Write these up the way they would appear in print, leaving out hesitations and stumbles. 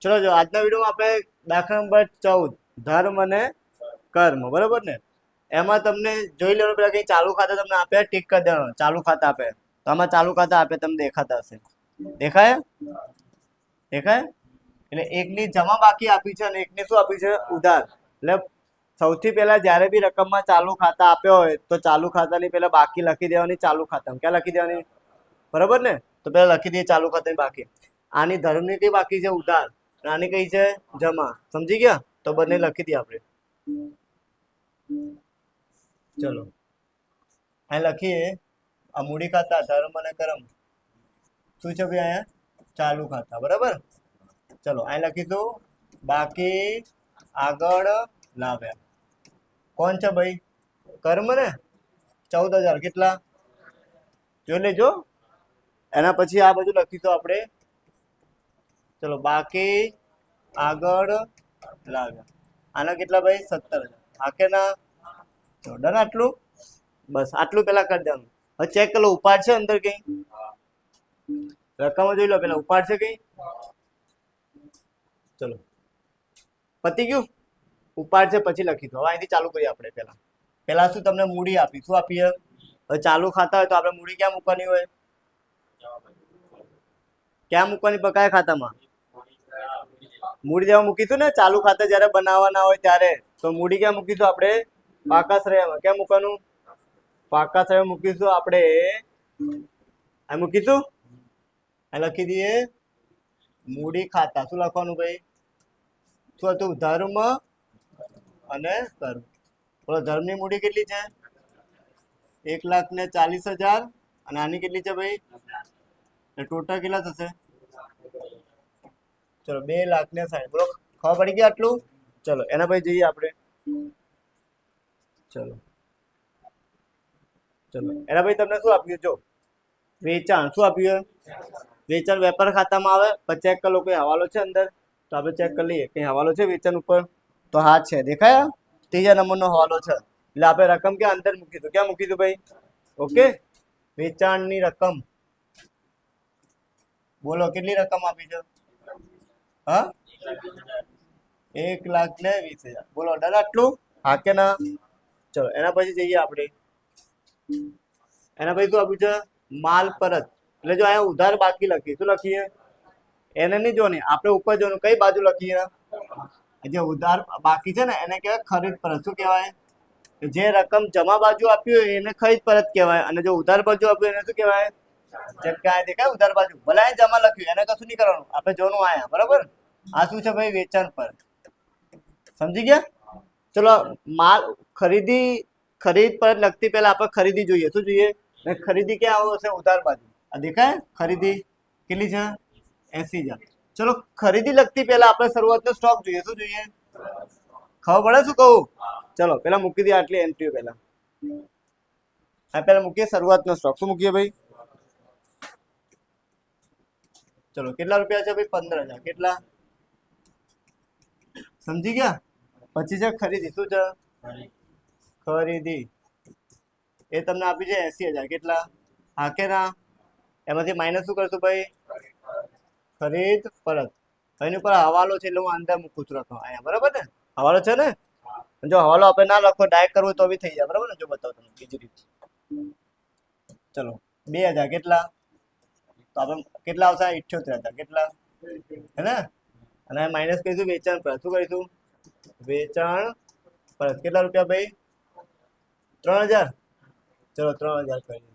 ચલો જો આજના વિડીયોમાં આપણે દાખલા નંબર 14 ધર્મ અને કર્મ, બરોબર ને? એમાં તમને જોઈ લેવાનું, પેલા કઈ ચાલુ ખાતા તમને આપે, ટીક કરી દેવાનું ચાલુ ખાતા આપે. તો આમાં ચાલુ ખાતા આપે તમને દેખાતા હશે, દેખાય? દેખાય? એટલે એકની જમા બાકી આપી છે અને એકની શું આપી છે? ઉધાર. એટલે સૌથી પહેલા જ્યારે બી રકમમાં ચાલુ ખાતા આપ્યો હોય તો ચાલુ ખાતાની પહેલા બાકી લખી દેવાની ચાલુ ખાતામાં. ક્યાં લખી દેવાની? બરોબર ને? તો પહેલા લખી દઈએ ચાલુ ખાતાની બાકી. આની ધર્મની કઈ બાકી છે? ઉધાર. આની કઈ છે? જમા. સમજી ગયા? તો બંને લખી દઈએ આપણે. ચલો અહીં લખીએ આ મૂડી ખાતા ધર્મ અને કર્મ શું છે ભાઈ? અહીંયા ચાલુ ખાતા, બરાબર. ચલો અહીં લખીશું બાકી આગળ લાવ્યા. કોણ છે ભાઈ? કર્મ ને? 14,000 કેટલા? જોઈ લેજો. એના પછી આ બધું લખીશું આપણે. ચલો બાકી આગળ લાવ્યા. આના કેટલા ભાઈ? 17,000. હા કે ના? ડન. આટલું બસ, આટલું પેલા કરી દેવાનું. હવે ચેક કરી લો ઉપાડ છે અંદર કઈ? રકમ જોઈ લો પેલા ઉપાડ છે કઈ? ચલો પતી ગયું. ઉપાડ છે પછી લખી દો. હવે અહીંથી ચાલુ કરીએ આપણે. પેલા શું તમને મૂડી આપી? શું આપીએ? હવે ચાલુ ખાતા હોય તો આપણે મૂડી ક્યાં મૂકવાની હોય? ક્યાં મૂકવાની? કયા ખાતામાં? મૂડી જેવા મૂકીશું ને ચાલુ ખાતા જયારે બનાવવાના હોય ત્યારે. તો મૂડી ક્યાં મૂકીશું આપણે? પાકાશ્રયમાં. ક્યાં મૂકવાનું? પાકાશ્રય મૂકીશું આપણે. આ મૂકીશું. આ લખી દઈએ મૂડી ખાતા. શું લખવાનું ભાઈ? શું હતું? ધર્મ અને કર્મ. બોલો ધર્મની મૂડી કેટલી છે? 1,40,000. અને આની કેટલી છે ભાઈ? ટોટલ કેટલા થશે? ચલો 2,60,000. બોલો ખબર પડી ગઈ આટલું? ચલો એના પછી જઈએ આપણે. ચલો એના પછી તમને શું આપ્યું? જો વેચાણ. શું આપ્યું? વેચાણ વેપાર ખાતામાં આવે. પછી ચેક કરી લો કોઈ હવાલો છે અંદર. તો આપણે ચેક કરી લઈએ કઈ હવાલો છે વેચાણ ઉપર. તો હા છે, દેખાયા? 3જા નંબરનો હવાલો છે. એટલે આપણે રકમ ક્યાં અંદર મૂકીશું? ક્યાં મૂકીશું ભાઈ? ઓકે. વેચાણની રકમ બોલો કેટલી રકમ આપી છે? હા 1,20,000. બોલો ડન આટલું? હા કે ના? ચલો એના પછી જઈએ આપણે. એના પછી શું આપ્યું છે? માલ પરત. એટલે જો અહીંયા ઉધાર બાકી લખીએ. શું લખીએ? એને નહીં જોની, આપણે ઉપર જોવાનું. કઈ બાજુ લખીએ? જે ઉધાર બાકી છે ને એને કહેવાય ખરીદ પરત. શું કહેવાય? જે રકમ જમા બાજુ આપ્યું હોય એને ખરીદ પરત કહેવાય, અને જો ઉધાર બાજુ આપ્યું એને શું કહેવાય? જેમ કે આ દેખાય ઉધાર બાજુ, ભલે જમા લખ્યું એને કશું નહીં કરવાનું, આપણે જોવાનું આયા. બરાબર. આ શું છે ભાઈ? વેચાણ પર. સમજી ગયા? ચલો માલ ખરીદ પરત લખતી પહેલા આપણે ખરીદી જોઈએ. શું જોઈએ? ખરીદી ક્યાં આવશે? ઉધાર બાજુ. આ દેખાય ખરીદી કેટલી છે? 80,000. ચલો ખરીદી લખતી પહેલા આપણે શરૂઆતનો સ્ટોક જોઈએ. શું જોઈએ? ખબર પડે શું કહું? ચલો પેલા મૂકી દઈએ આટલી એન્ટ્રીઓ પહેલા. આ પહેલા મૂકીએ શરૂઆતનો સ્ટોક. શું મૂકીએ ભાઈ? ચલો કેટલા રૂપિયા છે ભાઈ? 15,000. કેટલા? સમજી ગયા? પછી છે ખરીદી. શું છે? ખરીદી એ તમને આપી છે 80,000. કેટલા? હા કે ના? એમાંથી માઇનસ શું કરશું ભાઈ? ખરીદ પરત. એની ઉપર હવાલો છે એટલે હું અંદર મૂકું છું રકમ અહીંયા. બરાબર ને? હવાલો છે ને? જો હવાલો આપણે ના લખો ડાયરેક્ટ કરવું તો બી થઈ જાય. બરાબર ને? જો બતાવો તમને બીજી રીત. ચલો 2,000. કેટલા? તો આપણે કેટલા આવશે? 78,000. કેટલા? હે ને? અને માઇનસ કરીશું વેચાણ પરત. શું કરીશું? વેચાણ પરત. કેટલા રૂપિયા ભાઈ? 3,000. ચલો 3,000 કરી.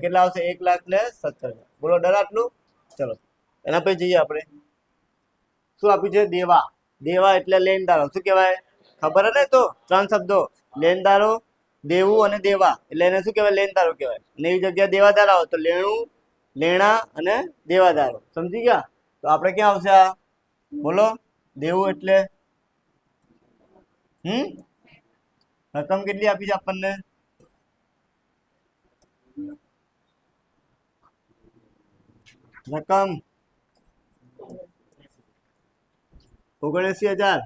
કેટલા આવશે? 1,70,000. બોલો ડર આટલું? ચલો એના પછી જઈએ આપણે. શું આપ્યું છે? દેવા. દેવા એટલે લેણદારો. શું કહેવાય? ખબર ને? તો 3 શબ્દો: લેણદારો, દેવું અને દેવા. એટલે એને શું કહેવાય? લેણદારો કહેવાય. અને એવી જગ્યાએ દેવાદાર આવે તો લેણું, લેણા અને દેવાદારો. સમજી ગયા? તો આપણે ક્યાં આવશે આ? બોલો. દેવું એટલે રકમ કેટલી આપી છે આપણને? રકમ 79,000.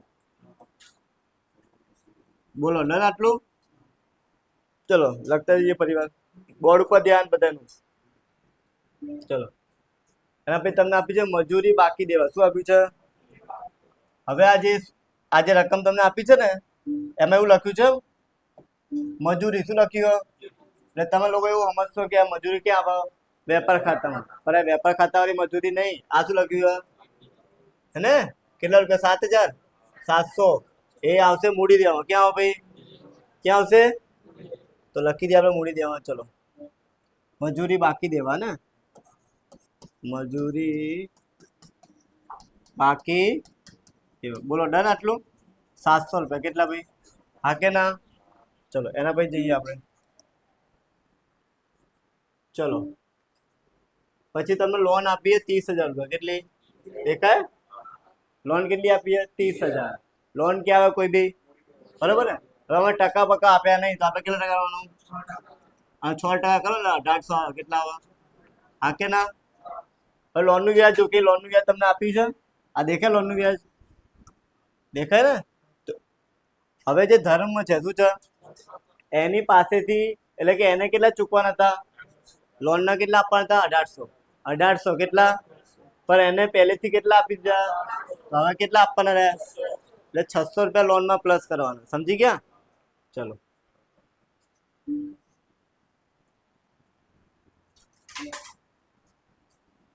બોલો ડન આટલું? ચલો લખતા જઈએ પરિવાર. બોર્ડ ઉપર ધ્યાન બધાનું. ચલો એના પછી તમને આપી છે મજૂરી બાકી દેવા. શું આપ્યું છે? હવે આ જે રકમ તમને આપી છે ને એમાં એવું લખ્યું છે મજૂરી. શું લખ્યું? એટલે તમે લોકો એવું સમજશો કે આ મજૂરી ક્યાં આવે? વેપાર ખાતામાં. પણ આ વેપાર ખાતા વાળી મજૂરી નહીં. આ શું લખ્યું હે ને? કેટલા રૂપિયા? 7,700. એ આવશે મૂડી દેવામાં. ક્યાં આવે ભાઈ? ક્યાં આવશે? તો લખી દે આપણે મૂડી દેવામાં. ચલો, મજૂરી બાકી દેવા ને, મજૂરી બાકી દેવા. બોલો ડન આટલું? 700 રૂપિયા. કેટલા ભાઈ? હા કે ના? ચલો એના પછી જઈએ આપણે. ચલો પછી તમને લોન આપીએ 30,000 રૂપિયા. કેટલી દેખાય? લોન કેટલી આપીએ? 30,000. લોન ક્યાં આવે? કોઈ બી. બરોબર ને? હવે અમે ટકા બકા આપ્યા નહીં તો આપણે કેટલા ટકા કરવાનું? 6% કરો ને 1800 આવે. કેટલા આવે? હા કે ના? હવે લોનનું વ્યાજ જો કે લોનનું વ્યાજ તમને આપ્યું છે. આ દેખાય લોનનું વ્યાજ? દેખાય ને? હવે જે ધર્મ છે શું છે? એની પાસેથી એટલે કે એને કેટલા ચૂકવાના હતા? લોનના કેટલા આપવાના હતા? 1800. કેટલા? પણ એને પહેલેથી કેટલા આપી દીધા? હવે કેટલા આપવાના રહ્યા? એટલે 600 રૂપિયા લોનમાં પ્લસ કરવાના. સમજી ગયા? ચલો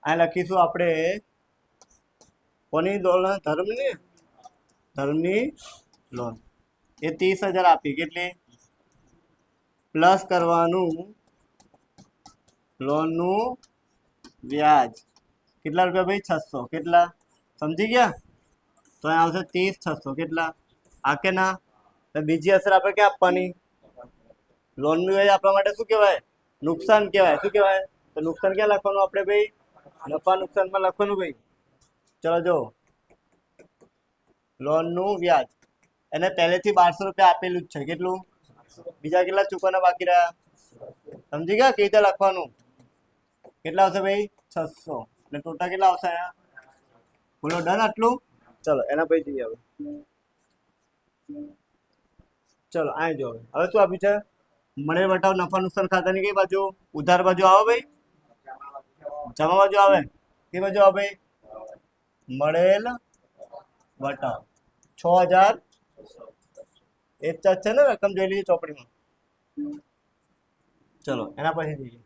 આ લખીશું આપણે કોની લોન? ધર્મની લોન. એ 30,000 આપી. કેટલી? પ્લસ કરવાનું લોનનું વ્યાજ. કેટલા રૂપિયા ભાઈ? 600. કેટલા? સમજી ગયા? તો અહીં આવશે 30,600. કેટલા? હા કે ના? તો બીજી અસર આપણે ક્યાં આપવાની? લોનનું વ્યાજ આપણા માટે શું કહેવાય? નુકસાન કહેવાય. શું કહેવાય? તો નુકસાન ક્યાં લખવાનું આપણે ભાઈ? નફા નુકસાનમાં લખવાનું ભાઈ. ચલો જો, લોનનું વ્યાજ એને પહેલેથી 1200 રૂપિયા આપેલું જ છે. કેટલું? બીજા કેટલા ચૂકવાના બાકી રહ્યા? સમજી ગયા? કેવી રીતે લખવાનું? કેટલા આવશે ભાઈ? 600. એટલે ટોટલ કેટલા આવશે અહીંયા? બોલો ડન આટલું? ચલો એના પછી જઈએ હવે. ચલો આ જો હવે શું આપ્યું છે? મળેલ વટાવ નફા નુકસાન ખાતાની કઈ બાજુ? ઉધાર બાજુ આવે ભાઈ? જમા બાજુ આવે? કઈ બાજુ આવે ભાઈ? મળેલ વટાવ 6,000. એ જ છે ને રકમ જોઈ લીધી ચોપડીમાં. ચલો એના પછી જઈએ.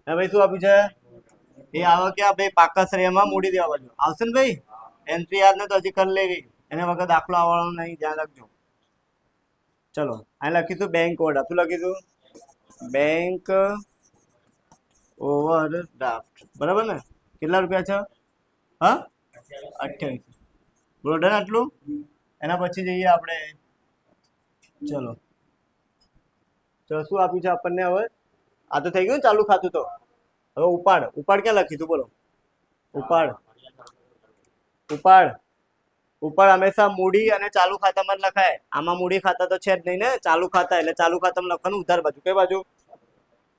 ભાઈ શું આપ્યું છે? એ આવે કે ભાઈ પાકા શ્રેયમાં મૂડી દેવા બાજુ આવશે ને ભાઈ. એન્ટ્રી યાદ ને તો હજી કરી લેવી. એને વગર દાખલો આવવાનો નહીં. ધ્યાન રાખજો. ચલો અહીં લખીશું બેંક ઓર્ડર. શું લખીશું? Bank overdraft. બરાબર ને? કેટલા રૂપિયા છે? હા 28. બોલો ડન આટલું? એના પછી જઈએ આપણે. ચલો શું આપ્યું છે આપણને હવે? આ તો થઈ ગયું ચાલુ ખાતું. તો હવે ઉપાડ ક્યાં લખીશું? બોલો ઉપાડ હંમેશા મૂડી અને ચાલુ ખાતામાં જ લખાય. આમાં મૂડી ખાતા તો છે જ નહીં ને. ચાલુ ખાતા એટલે ચાલુ ખાતામાં લખવાનું. ઉધાર બાજુ કઈ બાજુ?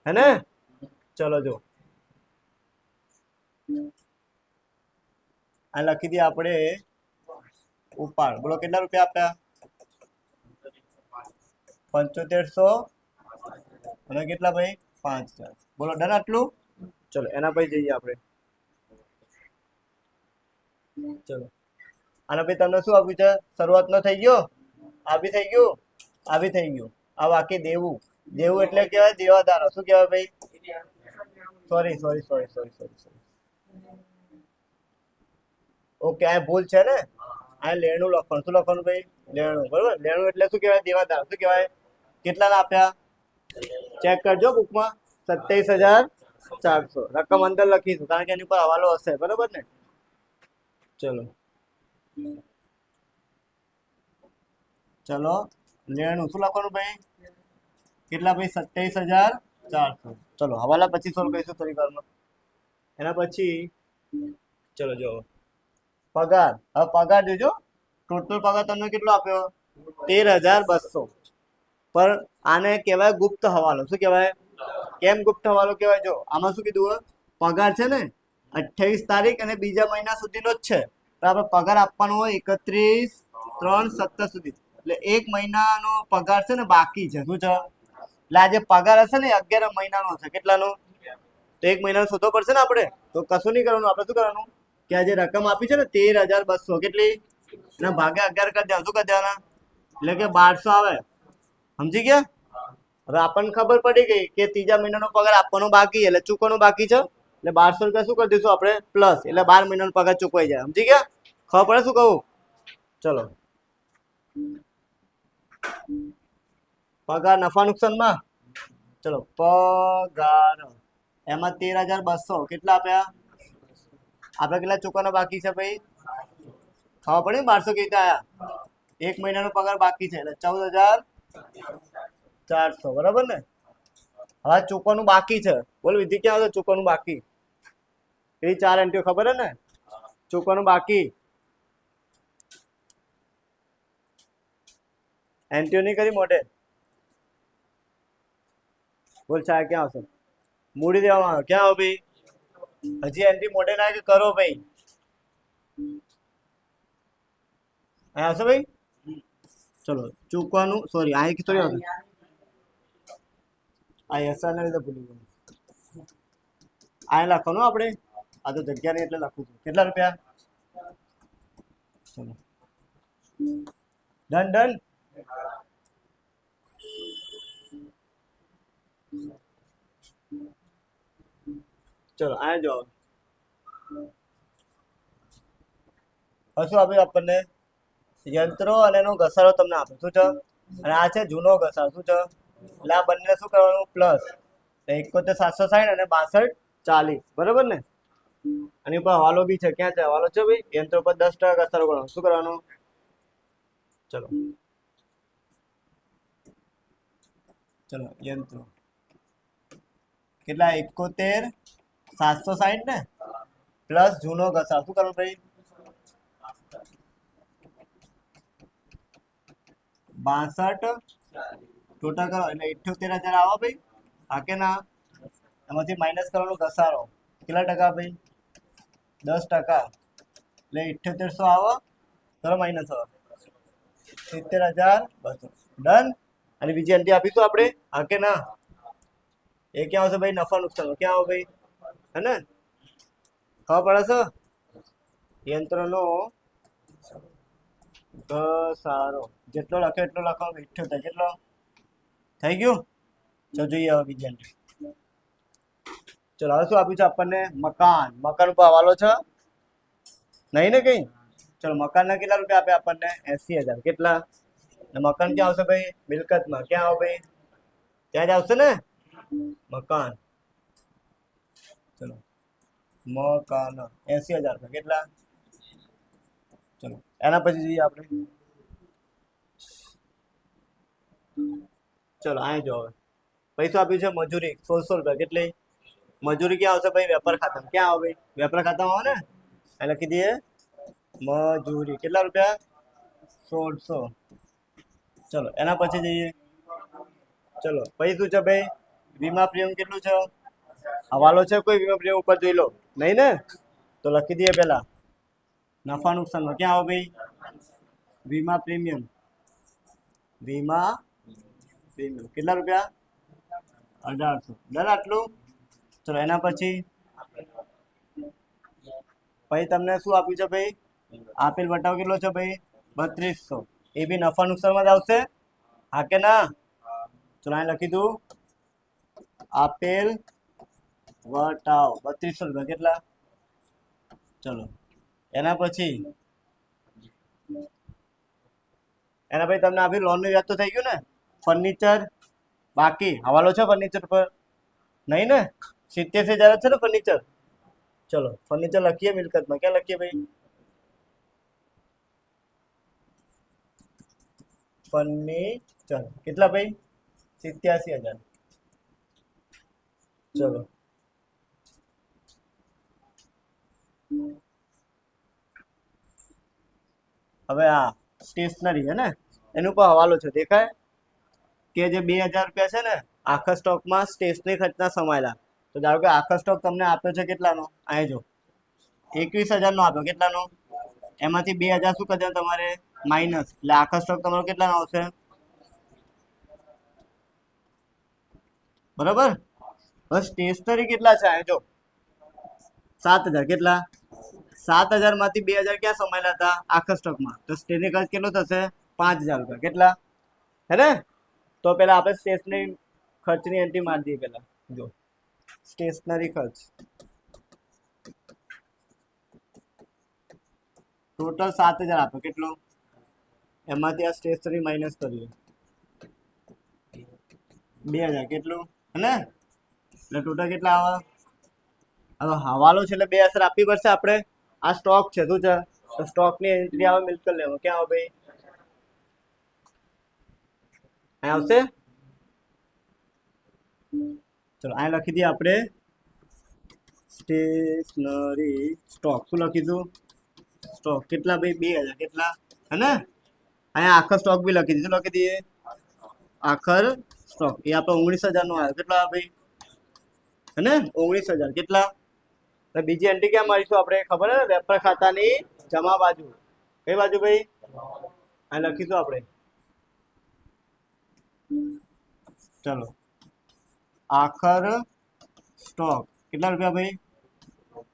હે ને? ચલો જો આ લખી દઈએ આપણે ઉપાડ. બોલો કેટલા રૂપિયા આપ્યા? 7500 અને કેટલા ભાઈ? 5,000. બોલો ડન આટલું? ચલો એના પછી જઈએ આપણે. ચલો આના પછી તમને શું આપ્યું છે? શરૂઆત નો થઈ ગયો. આ બી થઈ ગયું. આ બી થઈ ગયું. આ બાકી દેવું. દેવું એટલે કહેવાય દેવાદારો. શું કહેવાય ભાઈ? સોરી. ઓકે આ ભૂલ છે ને. આ લેણું લખવાનું. શું લખવાનું ભાઈ? લેણું. બરોબર. લેણું એટલે શું કહેવાય? દેવાદાર. શું કહેવાય? કેટલાના આપ્યા? ચેક કરજો બુકમાં. 27,400. રકમ અંદર લખીશું કારણ કે એની પર હવાલો હશે. બરોબર ને? ચલો લેણું શું લખવાનું ભાઈ? કેટલા ભાઈ? 27,400. ચલો હવાલા પછી સોલ્વ કરીશું થોડી વારમાં. એના પછી ચલો જો પગાર. હવે પગાર જોજો. ટોટલ પગાર તમને કેટલો આપ્યો? 13,200. પણ આને કહેવાય ગુપ્ત હવાલો. શું કહેવાય? કેમ ગુપ્ત હવાલો કહેવાય? જો આમાં શું કીધું? પગાર છે ને 28 તારીખ અને બીજા મહિના સુધીનો જ છે. તો આપણે પગાર આપવાનો હોય 31/3/17 સુધી. એટલે 1 મહિનાનો પગાર છે ને બાકી છે. શું છે? એટલે આ જે પગાર હશે ને 11 મહિનાનો હશે. કેટલાનો? તો 1 મહિનાનો શોધવો પડશે ને આપણે. તો કશું નહીં કરવાનું. આપણે શું કરવાનું કે આ જે રકમ આપી છે ને 13,200. કેટલી? અને ભાગ્યા 11 કરી દેવાના. શું કરી દેવાના? એટલે કે 1200 આવે. સમજી ગયા? હવે આપણને ખબર પડી ગઈ કે ત્રીજા મહિનાનો પગાર આપવાનો બાકી એટલે ચૂકવાનો બાકી છે એટલે 1200 રૂપિયા શું કરી દઈશું આપણે પ્લસ એટલે 12 મહિનાનો પગાર ચૂકવાઈ જાય. સમજી ગયા? ખબર પડે શું કહું? ચલો પગાર નફા નુકસાનમાં ચલો પગાર એમાં 13,200 કેટલા આપ્યા? આપણે કેટલા ચૂકવાના બાકી છે ભાઈ? ખબર પડી ને 1200 કેવી રીતે આયા? એક મહિનાનો પગાર બાકી છે એટલે 14,400 બરાબર ને? હવે ચૂકવાનું બાકી છે. બોલ વિધિ ક્યાં આવશે? ચૂકવાનું બાકી એ 4 એન્ટ્રીઓ ખબર હે ને? ચૂકવાનું બાકી એન્ટ્રીઓ નહીં કરી મોઢે. બોલ ચાર ક્યાં આવશે? મૂડી દેવામાં આવે. ક્યાં આવો ભાઈ? હજી એન્ટ્રી મોઢે ના કે કરો ભાઈ? અહીંયા આવશે ભાઈ? ચલો ચૂકવાનું સોરી આ કે થોડી આવશે. આ એસઆર ના લીધે ભૂલી ગયો. આ લખવાનું આપણે. આ તો જગ્યા નહીં એટલે લખું છું. કેટલા રૂપિયા? ચલો ડન ડન. ચલો આ જો શું આપ્યું આપણને? યંત્રો અને એનો ઘસારો તમને આપે. શું છે? અને આ છે જૂનો ઘસારો. શું છે? એટલે આ બંને શું કરવાનું? પ્લસ 71,760 અને 62,40 બરાબર ને? આની ઉપર હવાલો બી છે. ક્યાં છે હવાલો? છે ભાઈ યંત્રો પર 10% ઘસારો કરવાનો. શું કરવાનું? ચલો ચલો યંત્રો કેટલા? 71,760 ને પ્લસ જૂનો ઘસારો. શું કરવાનું ભાઈ? 62 ટોટલ કરો એટલે 78,000 આવો ભાઈ. હા કે ના? એમાંથી માઇનસ કરવાનો ઘસારો કેટલા ટકા ભાઈ? 10% એટલે 7800 આવો. ચલો માઇનસ આવો 70,200 ડન. અને બીજી એન્ટ્રી આપીશું આપણે. હા કે ના? એ ક્યાં આવશે ભાઈ? નફા નુકસાન. ક્યાં આવો ભાઈ? હે ને? ખબર પડે છે? યંત્રનો ઘસારો જેટલો લખે એટલો લખો. 78 કેટલો થઈ ગયું? ચલો જોઈએ હવે બીજી એન્ટ્રી. ચલો હવે શું આપ્યું છે આપણને? મકાન. મકાન ઉપર હવાલો છે નહીં ને કઈ? ચલો મકાનના કેટલા રૂપિયા આપ્યા આપણને? 80,000. કેટલા? મકાન ક્યાં આવશે ભાઈ? મિલકતમાં. ક્યાં આવો ભાઈ? ત્યાં જ આવશે ને મકાન. ચલો મકાન 80,000 રૂપિયા. કેટલા? ચલો એના પછી જઈએ આપણે. ચલો અહીં જો હવે પૈસા આપ્યું છે મજૂરી 100 રૂપિયા. કેટલી મજૂરી? ક્યાં આવશે ભાઈ? વેપાર ખાતામાં. ક્યાં આવે ભાઈ? વેપાર ખાતામાં આવે ને? એટલે લખી દઈએ મજૂરી. કેટલા રૂપિયા? 1600. ચલો એના પછી જઈએ. ચલો પછી શું છે ભાઈ? વીમા પ્રીમિયમ કેટલું છે? હવાલો છે કોઈ વીમા પ્રીમિયમ ઉપર? જોઈ લો નહીં ને? તો લખી દઈએ પેલા નફા નુકસાનમાં. ક્યાં આવો ભાઈ? વીમા પ્રીમિયમ. વીમા પ્રીમિયમ કેટલા રૂપિયા? 1800. ડર આટલું. ચલો એના પછી તમને શું આપ્યું છે ભાઈ? આપેલ વટાવ કેટલો છે ભાઈ? 3200. એ બી નફા નુકસાનમાં જ આવશે. હા કે ના? ચલો અહીં લખી દઉં આપેલ વટાવ 3200 રૂપિયા. કેટલા? ચલો એના પછી તમને આપી લોનનું વ્યાજ તો થઈ ગયું ને? ફર્નિચર બાકી હવાલો છે ફર્નિચર પર નહીં ને? 87,000 છે ને ફર્નિચર. ચલો ફર્નિચર લખીએ મિલકતમાં. ક્યાં લખીએ ભાઈ? ફર્નિચર કેટલા ભાઈ? 87,000. ચલો હવે આ સ્ટેશનરી છે ને એનું ઉપર હવાલો છે. દેખાય કે જે 2,000 રૂપિયા છે ને આખા સ્ટોકમાં સ્ટેશનરી ખર્ચના સમાયેલા. તો ધારો કે આખા સ્ટોક તમને આપ્યો છે કેટલાનો? અહીં જો 21,000 નો આપ્યો. કેટલાનો? એમાંથી 2,000 શું કરવાનું તમારે? માઇનસ. એટલે આખા સ્ટોક તમારો કેટલાનો આવશે? બરાબર. હવે સ્ટેશનરી કેટલા છે? અહીં જો 7,000. કેટલા? 7,000 માંથી 2,000 ક્યાં સમાયેલા હતા આખા સ્ટોકમાં, તો સ્ટેશનરી ખર્ચ કેટલો થશે 5,000 રૂપિયા, કેટલા હે ને? તો પેલા આપણે સ્ટેશનરી ખર્ચની એન્ટ્રી મારી દઈએ. પેલા જો સ્ટેશનરી ખર્ચ ટોટલ 7,000 આપે, કેટલો? એમાંથી આ સ્ટેશનરી માઇનસ કરીએ 2,000, કેટલું હે ને? એટલે ટોટલ કેટલા આવે? હવે હવાલો છે એટલે 2 અસર આપવી પડશે આપણે. આ સ્ટોક છે, શું છે? તો સ્ટોકની એન્ટ્રી આવે મિલકત લેવો, ક્યાં આવે ભાઈ? અહીં આવશે. ચલો અહીં લખી દઈએ આપણે સ્ટેશનરી સ્ટોક. શું લખીશું? સ્ટોક કેટલા ભાઈ? 2,000, કેટલા હે ને? અહીંયા આખર સ્ટોક બી લખી દીધું, લખી દઈએ આખર સ્ટોક. એ આપણે 19,000 નો આવ્યો, કેટલા ભાઈ હે ને? 19,000, કેટલા? બીજી એન્ટ્રી ક્યાં મારીશું આપણે? ખબર હે? વેપાર ખાતાની જમા બાજુ. કઈ બાજુ ભાઈ? અહીં લખીશું આપણે. ચલો આખર સ્ટોક કેટલા રૂપિયા ભાઈ?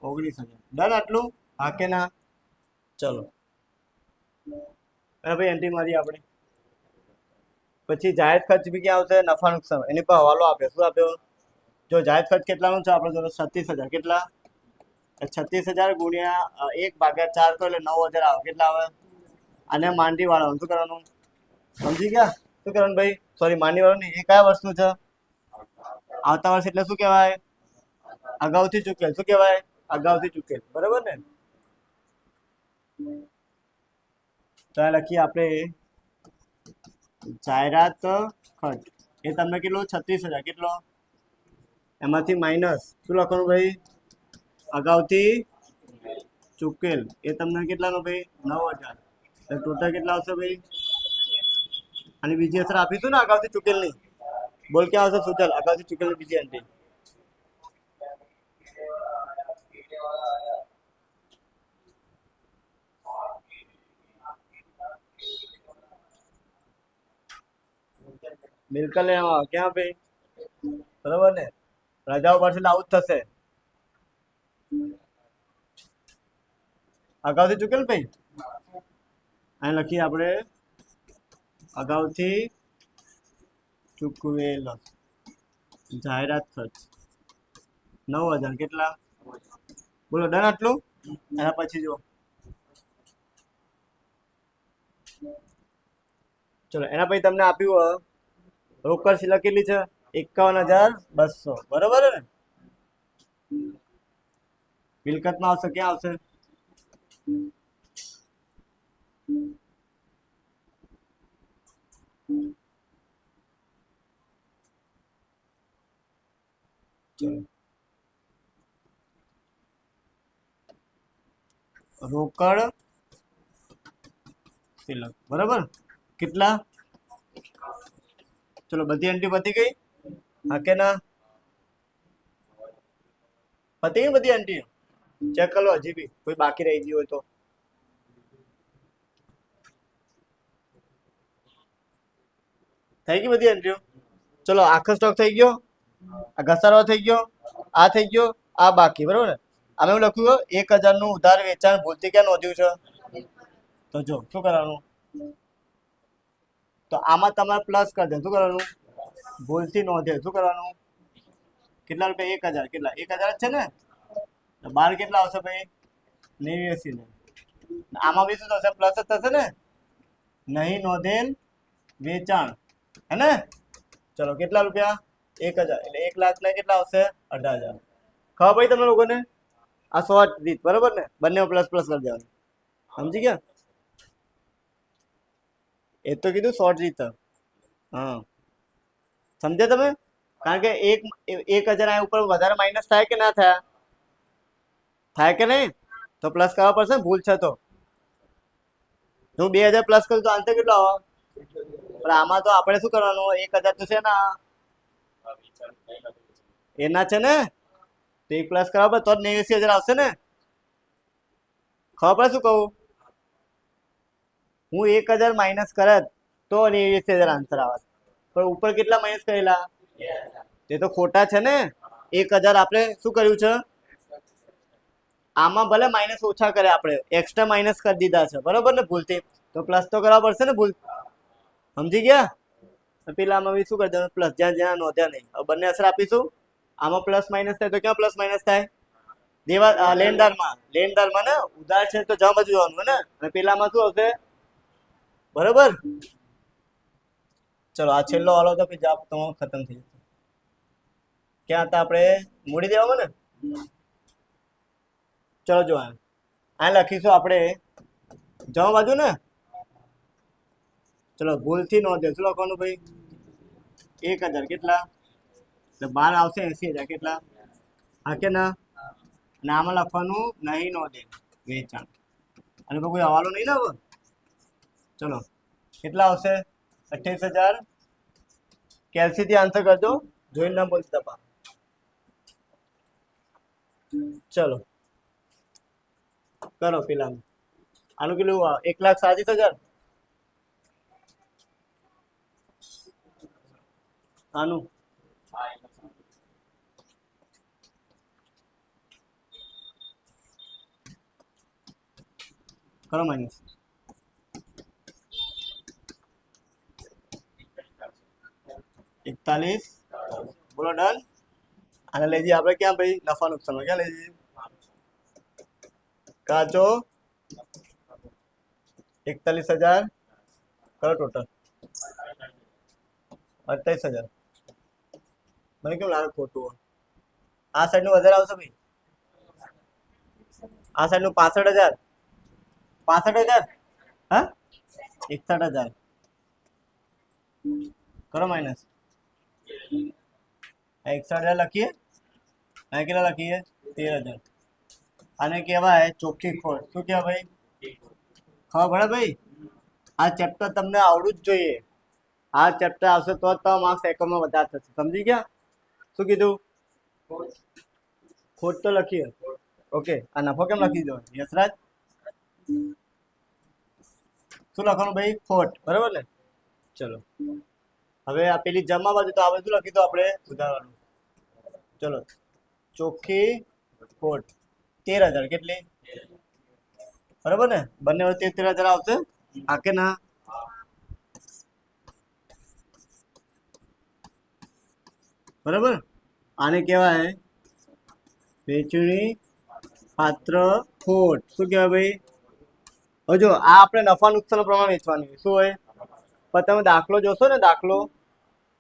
19,000. ડન આટલું? હા કે ના? ચલો ભાઈ એન્ટ્રી મારી આપણે. પછી જાહેર ખર્ચ બી ક્યાં આવશે? નફા નુકસાન. એની પર હવાલો આપ્યો. શું આપ્યો? જો જાહેર ખર્ચ કેટલાનો છે આપણે જોડે? 36,000. કેટલા? 36,000 ગુણ્યા 1/4 કરો એટલે 9,000 આવે. કેટલા આવે? અને માંડી વાળવાનું શું કરવાનું? સમજી ગયા? શું કરવાનું ભાઈ? સોરી, માંડી વાળો નહીં. એ કયા વર્ષનું છે? આવતા વર્ષ એટલે શું કહેવાય? અગાઉથી ચૂકેલ. શું કહેવાય? અગાઉથી ચૂકેલ. બરાબર ને? તો આ લખીએ આપણે જાહેરાત ખર્ચ. એ તમને કેટલો? 36,000. કેટલો? એમાંથી માઇનસ શું લખવાનું ભાઈ? અગાઉથી ચૂકેલ. એ તમને કેટલાનો ભાઈ? 9,000. એટલે ટોટલ કેટલા આવશે ભાઈ? અને બીજી અસર આપીશું ને અગાઉથી ચૂકેલની. બોલ ક્યાં આવશે સુજલ? અગાઉથી ચૂકેલની બીજી એન્ટ્રી. મિલકત લેવા ક્યાં ભાઈ? બરાબર ને? રજાઓ પડશે એટલે આવું જ થશે. અગાઉથી ચૂકેલ ભાઈ. અહીં લખીએ આપણે અગાઉથી ચૂકવેલ જાહેરાત ખર્ચ 9,000. કેટલા? બોલો ડન આટલું? એના પછી જો ચલો એના પછી તમને આપ્યું રોકડ શિલ્લક કેટલી છે? 51,200. બરોબર ને? મિલકતમાં આવશે ક્યાં આવશે? રોકડ શિલ્લક. બરાબર? કેટલા? ચલો બધી એન્ટ્રી પતી ગઈ? હા કે ના? પતી ગઈ બધી એન્ટ્રી? ચેક કરો હજી બી કોઈ બાકી રહી ગઈ હોય તો. થઈ ગઈ બધી એન્ટ્રીઓ? ચલો આખો સ્ટોક થઈ ગયો, આ ઘસારો થઈ ગયો, આ થઈ ગયો, આ બાકી. બરોબર ને? અમે એવું લખ્યું 1,000 નું ઉધાર વેચાણ ભૂલથી ક્યાં નોંધ્યું છે? તો જો શું કરવાનું? તો આમાં તમારે પ્લસ કરી દે. શું કરવાનું? ભૂલથી નોંધે. શું કરવાનું? કેટલા રૂપિયા? 1,000. કેટલા? 1,000 જ છે ને? બાર કેટલા આવશે ભાઈ? 89 ને. આમાં બી શું થશે? પ્લસ જ થશે ને? નહીં નોંધેલ વેચાણ હે ને? ચલો કેટલા રૂપિયા? 1,000. એટલે 1,00,000 ને કેટલા આવશે? 18,000. ખબર પડી તમે લોકોને? આ શોર્ટ રીત. બરોબર ને? બંને પ્લસ પ્લસ કરી દેવાનું. સમજી ગયા? એ તો કીધું શોર્ટ રીત. હા સમજ્યા તમે? કારણ કે 1,000 આ ઉપર વધારે માઇનસ થાય કે ના થયા? થાય કે નહીં? તો પ્લસ કરવા પડશે ને? ભૂલ છે તો હું 2,000 પ્લસ કરું તો આન્સર કેટલો આવે? પણ આમાં તો આપણે શું કરવાનું? 1,000 તો છે ને એના છે ને, તો 1 પ્લસ કરવા પડે તો જ 89,000 આવશે ને? ખબર પડે શું કહું? હું 1,000 માઇનસ કરે તો 89,000 આન્સર આવે. પણ ઉપર કેટલા માઇનસ કરેલા? તે તો ખોટા છે ને? 1,000 આપણે શું કર્યું છે? આમાં ભલે માઇનસ ઓછા કરે, આપણે એક્સ્ટ્રા માઇનસ કરી દીધા છે બરોબર ને ભૂલથી, તો પ્લસ તો કરવા પડશે ને ભૂલ, સમજી ગયા? પેલામાં બી શું કરી દેવાનું પ્લસ, જ્યાં જ્યાં નોંધ્યા નહીં. હવે બંને અસર આપીશું. આમાં પ્લસ માઇનસ થાય તો ક્યાં પ્લસ માઇનસ થાય? લેણદારમાં ને ઉધાર છે તો જવા બાજુ જવાનું ને, અને પેલામાં શું હશે? બરોબર. ચલો આ છેલ્લો વાળો તો જવાબ તમારો ખતમ થઈ જશે. ક્યાં હતા આપણે? મૂડી દેવામાં ને. ચલો જો આ લખીશું આપણે જવા બાજુ ને. ચલો ભૂલથી નોંધે શું લખવાનું ભાઈ? 1000 કેટલા? એટલે 12 આવશે 80,000 કેટલા? હા કે ના? અને આમાં લખવાનું નહીં નોંધે વેચાણ, અને કોઈ હવાલો નહીં ને હવે. ચલો કેટલા આવશે? 28,000. કેલ્સીથી આન્સર કરજો, જોઈને ના બોલતી તપા. ચલો કરો પેલા. આનું કેટલું? 1,27,000. આનું કરો માઇનસ. એકતાલીસ. બોલો ડન. આને લઈ જઈએ આપણે ક્યાં ભાઈ? નફા નુકસાન ક્યાં લઈ જઈએ? કાચો 41,000 કરો ટોટલ 28,000. મને કેમ લાગે ખોટું? આ સાઈડ નું વધારે આવશે ભાઈ, આ સાઈડ નું 65,000. 65,000 હા 61,000 કરો માઇનસ. 61,000 લખીએ, અહીં કેટલા લખીએ? 13,000. આને કહેવાય ચોખ્ખી ખોટ. શું કહેવાય ભાઈ? ખબર પડે ભાઈ? આ ચેપ્ટર તમને આવડવું જ જોઈએ. આ ચેપ્ટર આવશે તો જ તમારા માર્ક્સ એકમમાં વધારે થશે. સમજી ગયા? શું કીધું? ખોટ તો લખીએ. ઓકે, આ નફો કેમ લખી દો યશરાજ? શું લખવાનું ભાઈ? ખોટ. બરાબર ને? ચલો હવે આ પેલી જમા બાજુ તો આપણે શું લખી દો આપણે? ઉધારવાનું. ચલો ચોખ્ખી ખોટ 13,000 કેટલી? બરાબર ને? બંને વચ્ચે 13,000 આવશે. હા કે ના? બરાબર. આને કહેવાય વેચણી પાત્ર ખોટ. શું કહેવાય ભાઈ? હજુ આ આપણે નફા નુકસાન પ્રમાણે વેચવાની શું હોય? પણ તમે દાખલો જોશો ને, દાખલો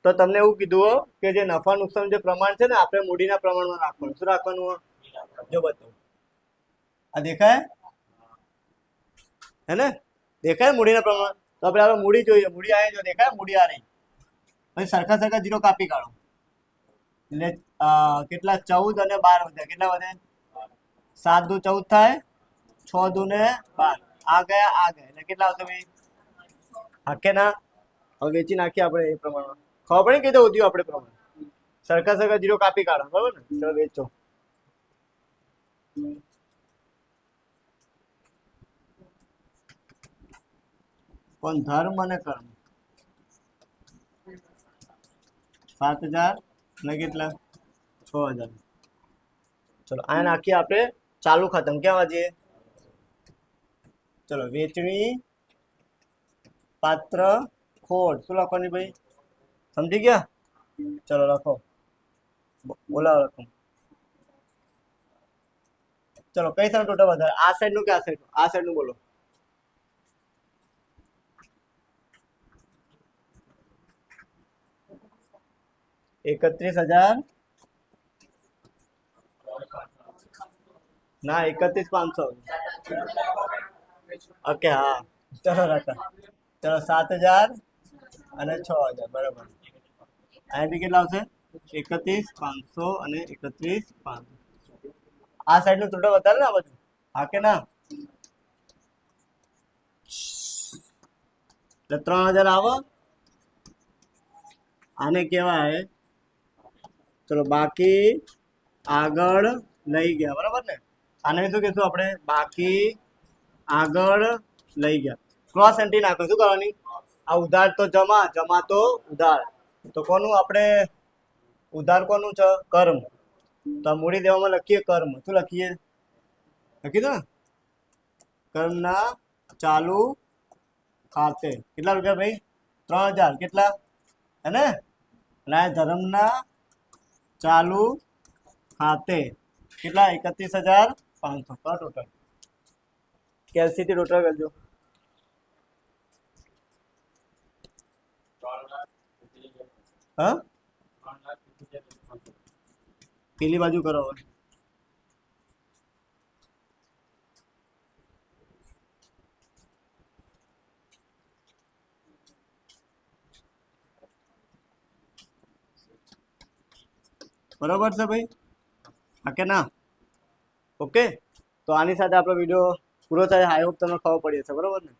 તો તમને એવું કીધું કે જે નફા નુકસાન જે પ્રમાણ છે ને, આપણે મૂડીના પ્રમાણમાં રાખવાનું. શું રાખવાનું? જો બતાવો, આ દેખાય હે ને? દેખાય મૂડીના પ્રમાણ? તો આપણે મૂડી જોઈએ. મૂડી આવી જો દેખાય? મૂડી આ રહી. પછી સરખા સરખા 0 કાપી કાઢો એટલે કેટલા? 14 અને 12 વધ્યા. કેટલા વધે? 7 દુ 14 થાય, 6 દુ ને 12. આ ગયા એટલે કેટલા આવશે ભાઈ? હા કે ના? હવે વેચી નાખીએ આપણે એ પ્રમાણમાં. ખબર પડે કીધું ઉદ્યોગ આપણે પ્રમાણ. સરખા સરખા 0 કાપી કાઢો. બરાબર ને? ચલો વેચો. પણ ધર્મ અને કર્મ 7,000 ને કેટલા? 6,000. ચલો આ નાખીએ આપણે ચાલુ ખાતમ. ક્યાં વાંચીએ? ચલો વેચણી પાત્ર ખોટ. શું લખવાની ભાઈ? સમજી ગયા? ચલો લખો, બોલાવો લખો. ચલો કઈ સાઈડ ટોટલ વધારે? આ સાઈડ નું કે આ સાઈડ નું? આ સાઈડ નું બોલો. ₹31,000 ના 31,500. ઓકે હા ચલો રાખો. ચલો 7,000 અને 6,000. બરાબર. અહીંયાથી કેટલા આવશે? 31,500 અને 31,500. આ સાઈડ નું ટોટલ વધારે ને આ બધું? હા કે ના? એટલે 3,000 આવો. આને કહેવાય ચલો બાકી આગળ લઈ ગયા. બરાબર ને? આને શું કહેશું આપણે? બાકી આગળ લઈ ગયા. ક્રોસ એન્ટ્રી નાખો. શું કરવાની? આ ઉધાર તો જમા, જમા તો ઉધાર. તો કોનું આપણે ઉધાર કોનું છે? કર્મ. તો મૂડી દેવામાં લખીએ કર્મ. શું લખીએ? લખી દો ને કર્મના ચાલુ ખાતે કેટલા રૂપિયા ભાઈ 3000 કેટલા હે ને અને ધર્મના ચાલુ ખાતે કેટલા 31500 ટોટલ કેલસીટી ટોટલ કરજો હા પેલી બાજુ કરો હવે બરોબર છે ભાઈ હા કે ના ઓકે તો આની સાથે આપણો વિડીયો પૂરો થાય આઈ હોપ તમને ખબર પડી હશે બરોબર ને